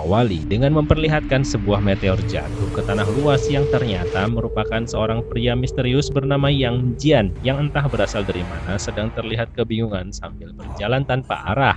diawali dengan memperlihatkan sebuah meteor jatuh ke tanah luas yang ternyata merupakan seorang pria misterius bernama Yang Jian yang entah berasal dari mana sedang terlihat kebingungan sambil berjalan tanpa arah.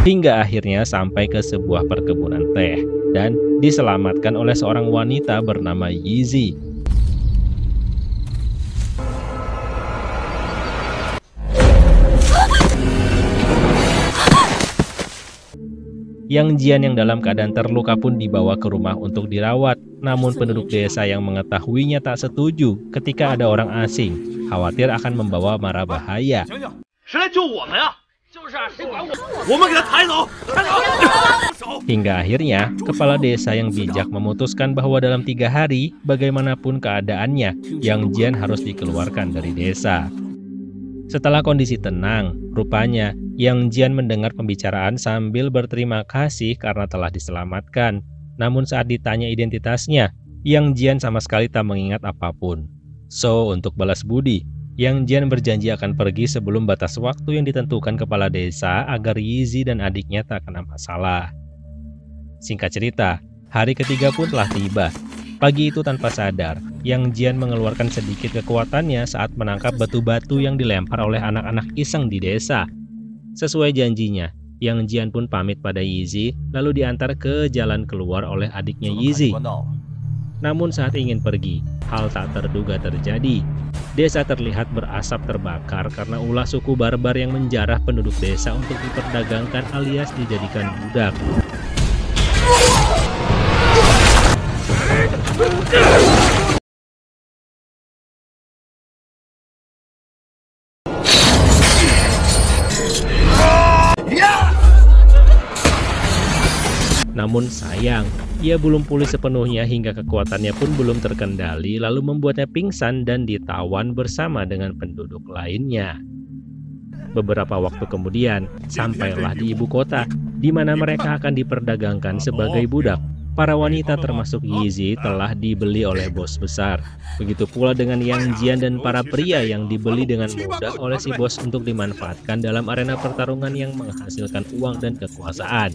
Hingga akhirnya sampai ke sebuah perkebunan teh dan diselamatkan oleh seorang wanita bernama Yizi. Yang Jian yang dalam keadaan terluka pun dibawa ke rumah untuk dirawat. Namun penduduk desa yang mengetahuinya tak setuju ketika ada orang asing, khawatir akan membawa mara bahaya. Hingga akhirnya, kepala desa yang bijak memutuskan bahwa dalam 3 hari, bagaimanapun keadaannya, Yang Jian harus dikeluarkan dari desa. Setelah kondisi tenang, rupanya Yang Jian mendengar pembicaraan sambil berterima kasih karena telah diselamatkan. Namun saat ditanya identitasnya, Yang Jian sama sekali tak mengingat apapun. So, untuk balas budi, Yang Jian berjanji akan pergi sebelum batas waktu yang ditentukan kepala desa agar Yizi dan adiknya tak kena masalah. Singkat cerita, hari ketiga pun telah tiba. Pagi itu tanpa sadar, Yang Jian mengeluarkan sedikit kekuatannya saat menangkap batu-batu yang dilempar oleh anak-anak iseng di desa. Sesuai janjinya, Yang Jian pun pamit pada Yizi lalu diantar ke jalan keluar oleh adiknya Yizi. Namun saat ingin pergi, hal tak terduga terjadi. Desa terlihat berasap terbakar karena ulah suku barbar yang menjarah penduduk desa untuk diperdagangkan alias dijadikan budak. Namun sayang, ia belum pulih sepenuhnya hingga kekuatannya pun belum terkendali lalu membuatnya pingsan dan ditawan bersama dengan penduduk lainnya. Beberapa waktu kemudian, sampailah di ibu kota, di mana mereka akan diperdagangkan sebagai budak. Para wanita termasuk Yizi telah dibeli oleh bos besar. Begitu pula dengan Yang Jian dan para pria yang dibeli dengan mudah oleh si bos untuk dimanfaatkan dalam arena pertarungan yang menghasilkan uang dan kekuasaan.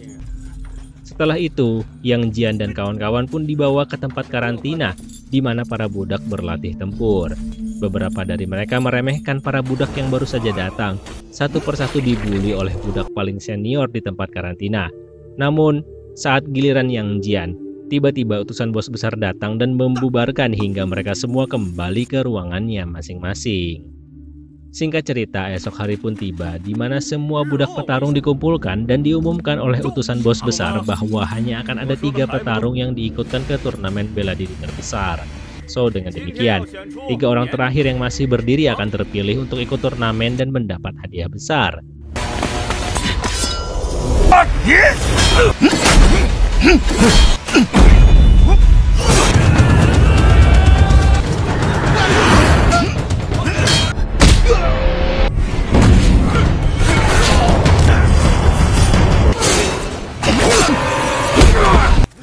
Setelah itu, Yang Jian dan kawan-kawan pun dibawa ke tempat karantina, di mana para budak berlatih tempur. Beberapa dari mereka meremehkan para budak yang baru saja datang. Satu persatu dibully oleh budak paling senior di tempat karantina. Namun, saat giliran Yang Jian, tiba-tiba utusan bos besar datang dan membubarkan hingga mereka semua kembali ke ruangannya masing-masing. Singkat cerita, esok hari pun tiba di mana semua budak petarung dikumpulkan dan diumumkan oleh utusan bos besar bahwa hanya akan ada 3 petarung yang diikutkan ke turnamen bela diri terbesar. So, dengan demikian, 3 orang terakhir yang masih berdiri akan terpilih untuk ikut turnamen dan mendapat hadiah besar.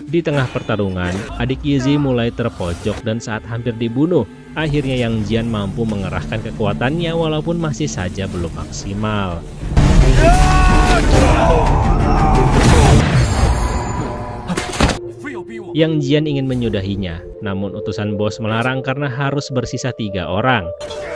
Di tengah pertarungan, adik Yizi mulai terpojok dan saat hampir dibunuh, akhirnya Yang Jian mampu mengerahkan kekuatannya walaupun masih saja belum maksimal. Yang Jian ingin menyudahinya, namun utusan bos melarang karena harus bersisa 3 orang.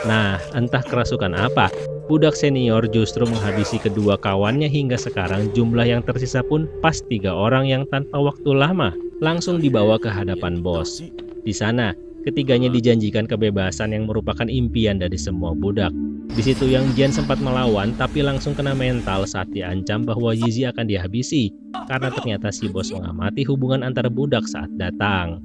Nah, entah kerasukan apa, budak senior justru menghabisi kedua kawannya hingga sekarang jumlah yang tersisa pun pas 3 orang yang tanpa waktu lama langsung dibawa ke hadapan bos. Di sana, ketiganya dijanjikan kebebasan yang merupakan impian dari semua budak. Di situ Yang Jian sempat melawan tapi langsung kena mental saat diancam bahwa Yizi akan dihabisi karena ternyata si bos mengamati hubungan antar budak saat datang.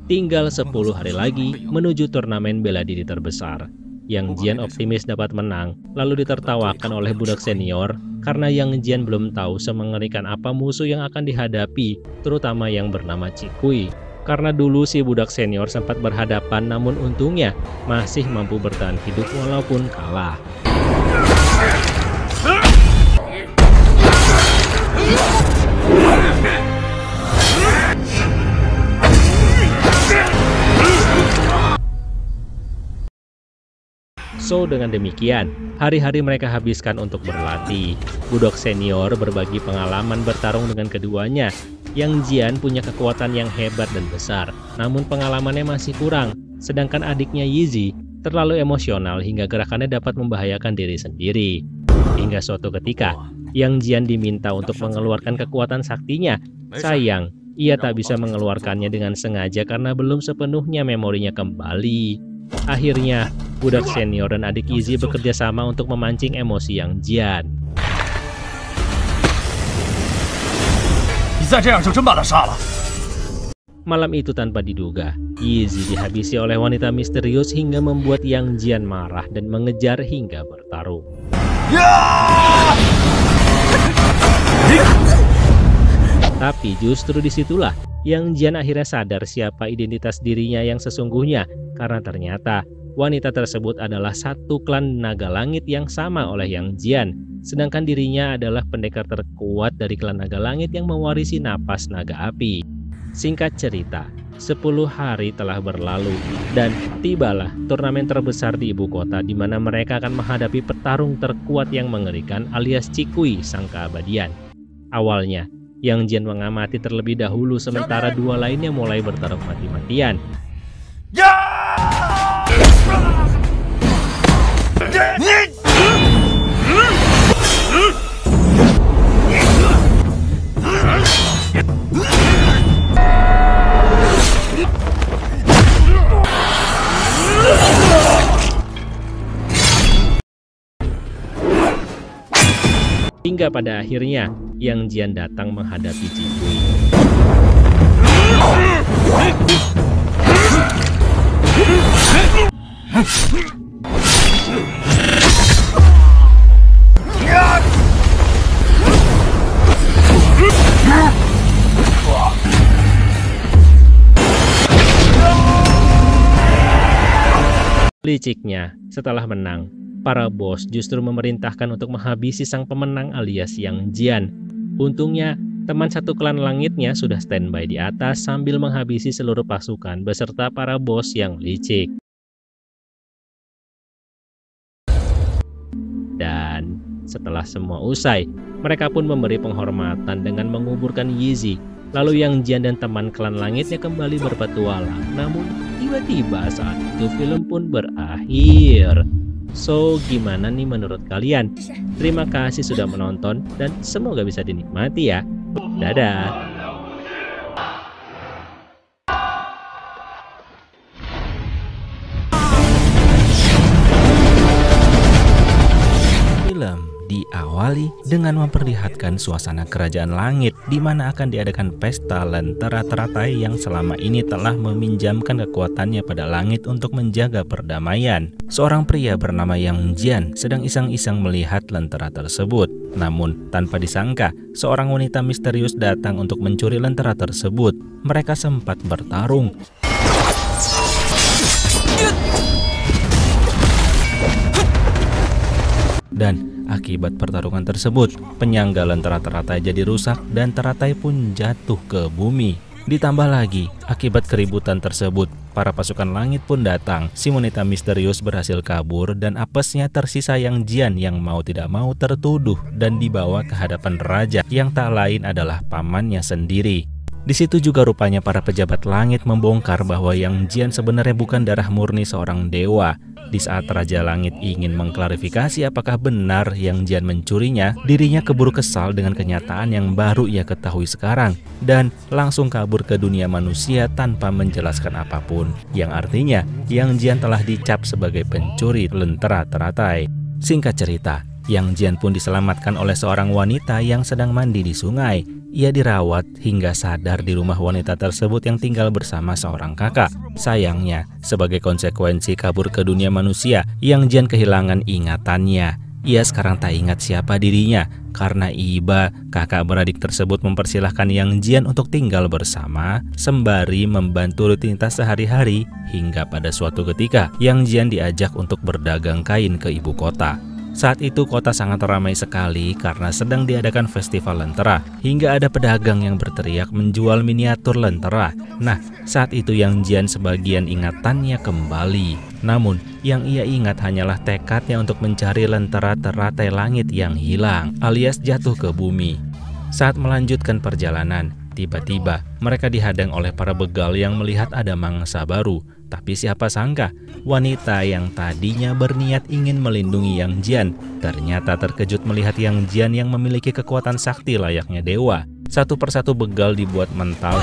Tinggal 10 hari lagi menuju turnamen bela diri terbesar. Yang Jian optimis dapat menang, lalu ditertawakan oleh budak senior karena Yang Jian belum tahu semengerikan apa musuh yang akan dihadapi, terutama yang bernama Cikui. Karena dulu si budak senior sempat berhadapan, namun untungnya masih mampu bertahan hidup walaupun kalah. So dengan demikian, hari-hari mereka habiskan untuk berlatih. Budok senior berbagi pengalaman bertarung dengan keduanya. Yang Jian punya kekuatan yang hebat dan besar, namun pengalamannya masih kurang. Sedangkan adiknya Yizi terlalu emosional hingga gerakannya dapat membahayakan diri sendiri. Hingga suatu ketika, Yang Jian diminta untuk mengeluarkan kekuatan saktinya. Sayang, ia tak bisa mengeluarkannya dengan sengaja karena belum sepenuhnya memorinya kembali. Akhirnya, budak senior dan adik Yizi bekerja sama untuk memancing emosi Yang Jian. Malam itu tanpa diduga, Yizi dihabisi oleh wanita misterius hingga membuat Yang Jian marah dan mengejar hingga bertarung. Tapi justru disitulah Yang Jian akhirnya sadar siapa identitas dirinya yang sesungguhnya, karena ternyata wanita tersebut adalah satu klan naga langit yang sama oleh Yang Jian, sedangkan dirinya adalah pendekar terkuat dari klan naga langit yang mewarisi napas naga api. Singkat cerita, 10 hari telah berlalu dan tibalah turnamen terbesar di ibu kota di mana mereka akan menghadapi petarung terkuat yang mengerikan alias Cikui sang keabadian. Awalnya, Yang Jian mengamati terlebih dahulu sementara dua lainnya mulai bertarung mati-matian. Hingga pada akhirnya, Yang Jian datang menghadapi Cikui. Liciknya, setelah menang, para bos justru memerintahkan untuk menghabisi sang pemenang alias Yang Jian. Untungnya, teman satu klan langitnya sudah standby di atas sambil menghabisi seluruh pasukan beserta para bos yang licik. Dan setelah semua usai, mereka pun memberi penghormatan dengan menguburkan Yizi. Lalu Yang Jian dan teman klan langitnya kembali berpetualang. Namun tiba-tiba saat itu film pun berakhir. So, gimana nih menurut kalian? Terima kasih sudah menonton dan semoga bisa dinikmati ya. Dadah! Film diawali dengan memperlihatkan suasana kerajaan langit di mana akan diadakan pesta lentera teratai yang selama ini telah meminjamkan kekuatannya pada langit untuk menjaga perdamaian. Seorang pria bernama Yang Jian sedang iseng-iseng melihat lentera tersebut. Namun tanpa disangka, seorang wanita misterius datang untuk mencuri lentera tersebut. Mereka sempat bertarung. Dan akibat pertarungan tersebut, penyangga lentera teratai jadi rusak dan teratai pun jatuh ke bumi. Ditambah lagi, akibat keributan tersebut, para pasukan langit pun datang. Si wanita misterius berhasil kabur dan apesnya tersisa Yang Jian yang mau tidak mau tertuduh dan dibawa ke hadapan raja yang tak lain adalah pamannya sendiri. Di situ juga rupanya para pejabat langit membongkar bahwa Yang Jian sebenarnya bukan darah murni seorang dewa. Di saat Raja Langit ingin mengklarifikasi apakah benar Yang Jian mencurinya, dirinya keburu kesal dengan kenyataan yang baru ia ketahui sekarang dan langsung kabur ke dunia manusia tanpa menjelaskan apapun. Yang artinya Yang Jian telah dicap sebagai pencuri lentera teratai. Singkat cerita, Yang Jian pun diselamatkan oleh seorang wanita yang sedang mandi di sungai. Ia dirawat hingga sadar di rumah wanita tersebut yang tinggal bersama seorang kakak. Sayangnya, sebagai konsekuensi kabur ke dunia manusia, Yang Jian kehilangan ingatannya. Ia sekarang tak ingat siapa dirinya. Karena iba, kakak beradik tersebut mempersilahkan Yang Jian untuk tinggal bersama, sembari membantu rutinitas sehari-hari, hingga pada suatu ketika, Yang Jian diajak untuk berdagang kain ke ibu kota. Saat itu kota sangat ramai sekali karena sedang diadakan festival lentera, hingga ada pedagang yang berteriak menjual miniatur lentera. Nah, saat itu Yang Jian sebagian ingatannya kembali. Namun, yang ia ingat hanyalah tekadnya untuk mencari lentera teratai langit yang hilang, alias jatuh ke bumi. Saat melanjutkan perjalanan, tiba-tiba mereka dihadang oleh para begal yang melihat ada mangsa baru. Tapi siapa sangka, wanita yang tadinya berniat ingin melindungi Yang Jian ternyata terkejut melihat Yang Jian yang memiliki kekuatan sakti layaknya dewa. Satu persatu begal dibuat mental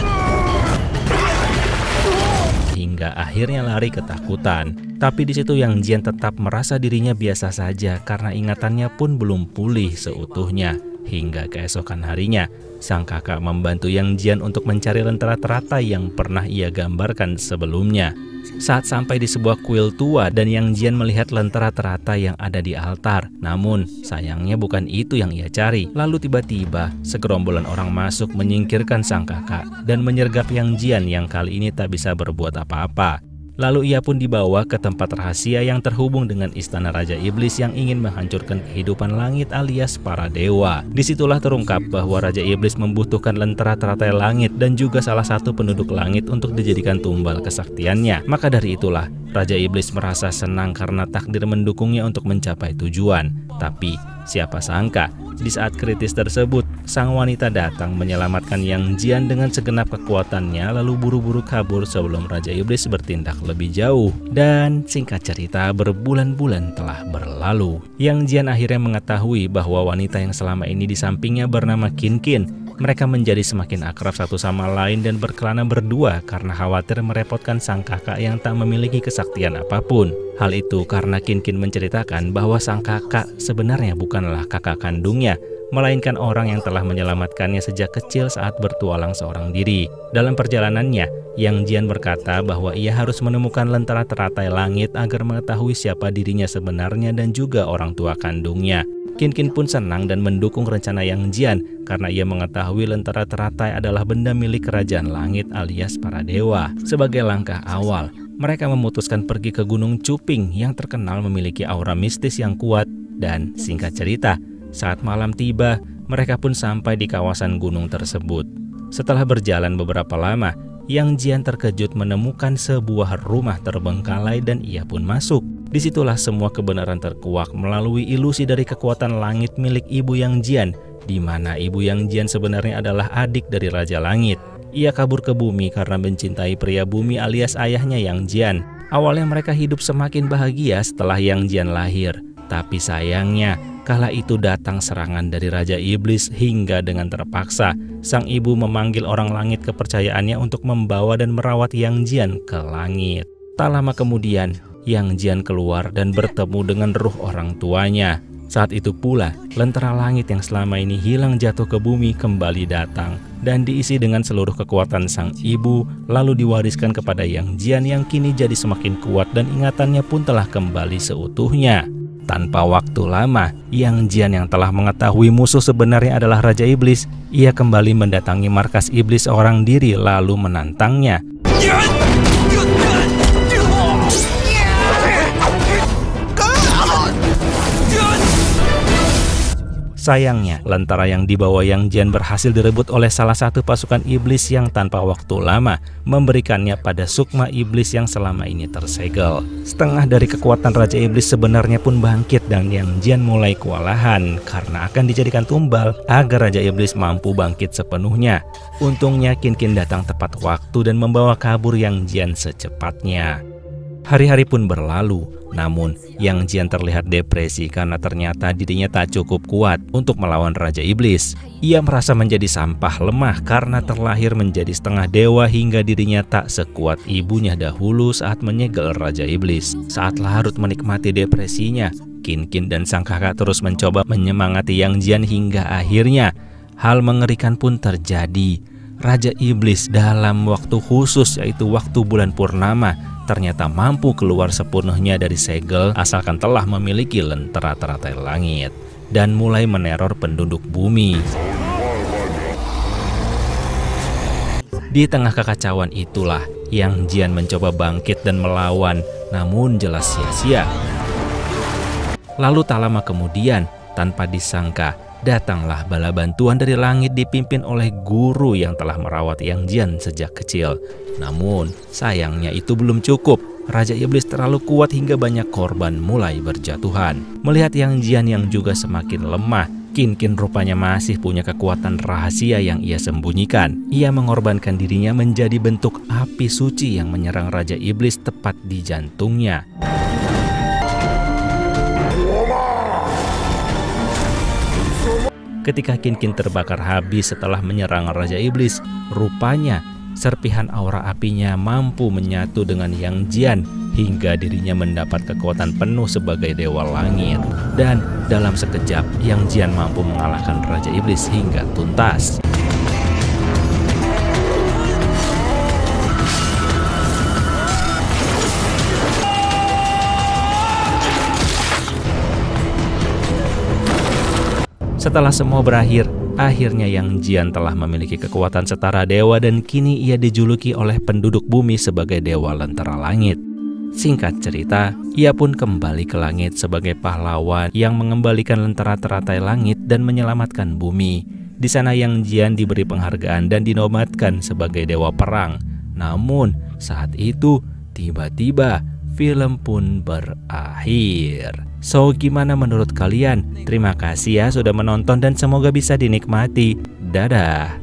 hingga akhirnya lari ketakutan. Tapi di situ Yang Jian tetap merasa dirinya biasa saja karena ingatannya pun belum pulih seutuhnya. Hingga keesokan harinya, sang kakak membantu Yang Jian untuk mencari lentera teratai yang pernah ia gambarkan sebelumnya. Saat sampai di sebuah kuil tua dan Yang Jian melihat lentera teratai yang ada di altar. Namun, sayangnya bukan itu yang ia cari. Lalu tiba-tiba, segerombolan orang masuk menyingkirkan sang kakak dan menyergap Yang Jian yang kali ini tak bisa berbuat apa-apa. Lalu ia pun dibawa ke tempat rahasia yang terhubung dengan istana Raja Iblis yang ingin menghancurkan kehidupan langit alias para dewa. Disitulah terungkap bahwa Raja Iblis membutuhkan lentera teratai langit dan juga salah satu penduduk langit untuk dijadikan tumbal kesaktiannya. Maka dari itulah Raja Iblis merasa senang karena takdir mendukungnya untuk mencapai tujuan. Tapi siapa sangka di saat kritis tersebut, sang wanita datang menyelamatkan Yang Jian dengan segenap kekuatannya lalu buru-buru kabur sebelum Raja Iblis bertindak lebih jauh. Dan singkat cerita, berbulan-bulan telah berlalu. Yang Jian akhirnya mengetahui bahwa wanita yang selama ini di sampingnya bernama Qin Qin. Mereka menjadi semakin akrab satu sama lain dan berkelana berdua karena khawatir merepotkan sang kakak yang tak memiliki kesaktian apapun. Hal itu karena Qin Qin menceritakan bahwa sang kakak sebenarnya bukanlah kakak kandungnya, melainkan orang yang telah menyelamatkannya sejak kecil saat bertualang seorang diri. Dalam perjalanannya, Yang Jian berkata bahwa ia harus menemukan lentera teratai langit agar mengetahui siapa dirinya sebenarnya dan juga orang tua kandungnya. Qin Qin pun senang dan mendukung rencana Yang Jian karena ia mengetahui lentera teratai adalah benda milik kerajaan langit alias para dewa. Sebagai langkah awal, mereka memutuskan pergi ke Gunung Cuping yang terkenal memiliki aura mistis yang kuat. Dan singkat cerita, saat malam tiba, mereka pun sampai di kawasan gunung tersebut. Setelah berjalan beberapa lama, Yang Jian terkejut menemukan sebuah rumah terbengkalai dan ia pun masuk. Disitulah semua kebenaran terkuak melalui ilusi dari kekuatan langit milik ibu Yang Jian, di mana ibu Yang Jian sebenarnya adalah adik dari Raja Langit. Ia kabur ke bumi karena mencintai pria bumi alias ayahnya Yang Jian. Awalnya mereka hidup semakin bahagia setelah Yang Jian lahir. Tapi sayangnya, kala itu datang serangan dari Raja Iblis hingga dengan terpaksa sang ibu memanggil orang langit kepercayaannya untuk membawa dan merawat Yang Jian ke langit. Tak lama kemudian, Yang Jian keluar dan bertemu dengan ruh orang tuanya. Saat itu pula, lentera langit yang selama ini hilang jatuh ke bumi kembali datang dan diisi dengan seluruh kekuatan sang ibu, lalu diwariskan kepada Yang Jian yang kini jadi semakin kuat dan ingatannya pun telah kembali seutuhnya. Tanpa waktu lama, Yang Jian yang telah mengetahui musuh sebenarnya adalah Raja Iblis, ia kembali mendatangi markas iblis seorang diri lalu menantangnya. Sayangnya, lentera yang dibawa Yang Jian berhasil direbut oleh salah satu pasukan iblis yang tanpa waktu lama memberikannya pada sukma iblis yang selama ini tersegel. Setengah dari kekuatan Raja Iblis sebenarnya pun bangkit dan Yang Jian mulai kewalahan karena akan dijadikan tumbal agar Raja Iblis mampu bangkit sepenuhnya. Untungnya Qin Qin datang tepat waktu dan membawa kabur Yang Jian secepatnya. Hari-hari pun berlalu, namun Yang Jian terlihat depresi karena ternyata dirinya tak cukup kuat untuk melawan Raja Iblis. Ia merasa menjadi sampah lemah karena terlahir menjadi setengah dewa hingga dirinya tak sekuat ibunya dahulu saat menyegel Raja Iblis. Saat larut menikmati depresinya, Qin Qin dan sang kakak terus mencoba menyemangati Yang Jian hingga akhirnya hal mengerikan pun terjadi. Raja Iblis dalam waktu khusus yaitu waktu bulan purnama ternyata mampu keluar sepenuhnya dari segel asalkan telah memiliki lentera teratai langit dan mulai meneror penduduk bumi. Di tengah kekacauan itulah Yang Jian mencoba bangkit dan melawan, namun jelas sia-sia. Lalu tak lama kemudian, tanpa disangka, datanglah bala bantuan dari langit dipimpin oleh guru yang telah merawat Yang Jian sejak kecil. Namun, sayangnya itu belum cukup. Raja Iblis terlalu kuat hingga banyak korban mulai berjatuhan. Melihat Yang Jian yang juga semakin lemah, Qin rupanya masih punya kekuatan rahasia yang ia sembunyikan. Ia mengorbankan dirinya menjadi bentuk api suci yang menyerang Raja Iblis tepat di jantungnya. Ketika Qin terbakar habis setelah menyerang Raja Iblis, rupanya serpihan aura apinya mampu menyatu dengan Yang Jian hingga dirinya mendapat kekuatan penuh sebagai dewa langit. Dan dalam sekejap, Yang Jian mampu mengalahkan Raja Iblis hingga tuntas. Setelah semua berakhir, akhirnya Yang Jian telah memiliki kekuatan setara dewa dan kini ia dijuluki oleh penduduk bumi sebagai Dewa Lentera Langit. Singkat cerita, ia pun kembali ke langit sebagai pahlawan yang mengembalikan lentera teratai langit dan menyelamatkan bumi. Di sana Yang Jian diberi penghargaan dan dinobatkan sebagai dewa perang. Namun, saat itu tiba-tiba film pun berakhir. So, gimana menurut kalian? Terima kasih ya sudah menonton dan semoga bisa dinikmati. Dadah.